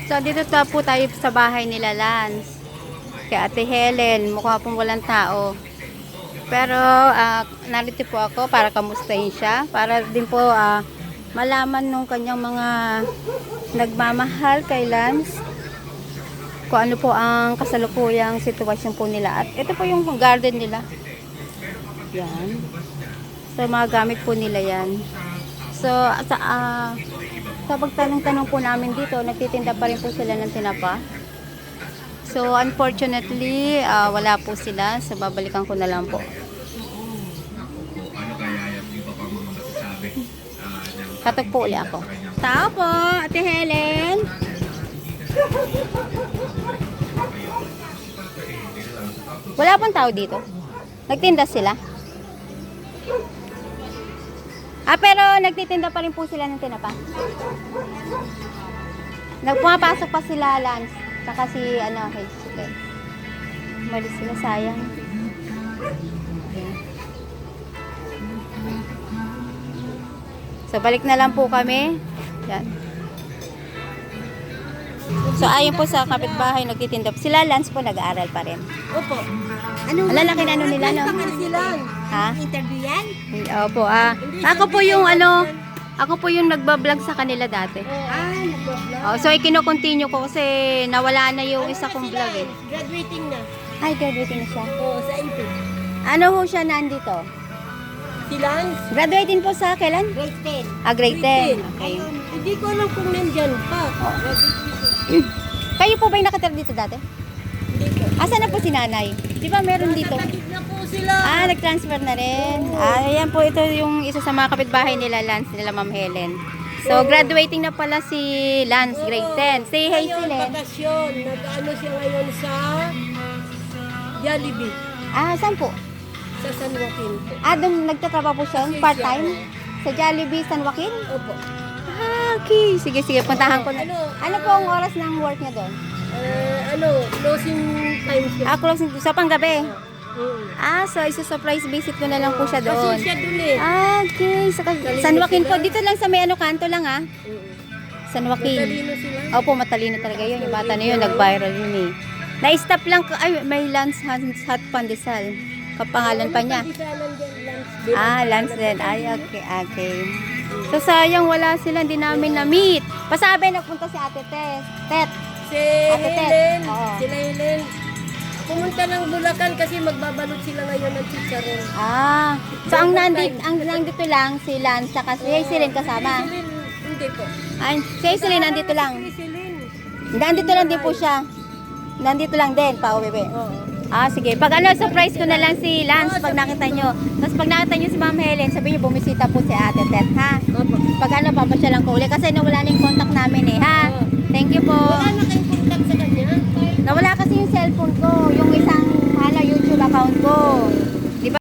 So, dito po tayo sa bahay nila Lance. Kay Ate Helen, mukha pong walang tao. Pero, narito po ako para kamustahin siya. Para din po malaman nung kanyang mga nagmamahal kay Lance. Kung ano po ang kasalukuyang sitwasyon po nila. At ito po yung garden nila. Yan. So, mga gamit po nila yan. So, sa pagtanong-tanong po namin dito, nagtitinda pa rin po sila ng tinapa. So, unfortunately, wala po sila. So, babalikan ko na lang po. Katok po uli ako. Tao po, Ate Helen. Wala pong tao dito. Nagtinda sila. Pero nagtitinda pa rin po sila ng tinapa. Nagpumapasok pa sila Lance. Saka si, okay. Malis sila, sayang. Okay. So, balik na lang po kami. Yan. So, ayon po sa kapitbahay, nagtitinda. Sila Lance po nag-aaral pa rin. Opo. Ang lalaki na nila, no? Sila. Ha? Interview yan? Opo, Ako po yung nagbablog sa kanila dati. Nagbablog. So, ikino-continue ko kasi nawala na yung isa kong vlog eh. Graduating na. Ay, graduating na siya. Oo, sa AP. Ano ho siya nandito? Si Lance. Graduating po sa kailan? Grade 10. Grade 10. Okay. Hindi ko alam kung nandyan pa. Kayo po ba yung nakatira dito dati? Hindi ko. Asan na po si nanay? Di ba meron dito? Kapatid na po sila. Nag-transfer na rin. Ayan po, ito yung isa sa mga kapitbahay nila, Lance, nila Ma'am Helen. So, graduating na pala si Lance, grade 10. Say hi, Ngayon, Helen. bakasyon. Nag-ano siya ngayon sa Jollibee. Saan po? Sa San Joaquin po. Doon nagtatrabaho po siya, part-time? Sa Jollibee, San Joaquin? Opo. Okay. Sige, puntahan ko na. Ano po ang oras ng work niya doon? Closing time siya. Closing sa panggabi. Mm. So isa-surprise visit ko na lang po siya Kasi doon. siya dun eh. Okay. San Joaquin po. Dito lang sa may kanto lang San Joaquin. Matalino sila. Opo, matalino talaga yun. Yung bata na yun, nag-viral yun eh. Na-stop lang, may Lance Hot Pandesal. Kapangalan pa niya. Lance din. Okay. So sayang wala sila, hindi namin na-meet. Pasabi, nagpunta si Ate Tet. Si Ate Tet. Helen. Oo. Sila Helen. Pumunta ng Bulacan kasi magbabalot sila ngayon ng chicharon. So ang nandito lang si Lance saka si Hazelyn kasama. Si Helen, hindi po. Si Hazelyn nandito lang. Si Helen. Nandito lang din po siya. Nandito lang din, pauwi. Oo. Sige. Pag surprise ko na lang si Lance pag nakita nyo. Tapos pag nakita nyo si Ma'am Helen, sabihin nyo, bumisita po si Ate Tet, ha? Opo. Pag papasya lang ko uli kasi nawala na yung contact namin, ha? Thank you po. Wala na kayong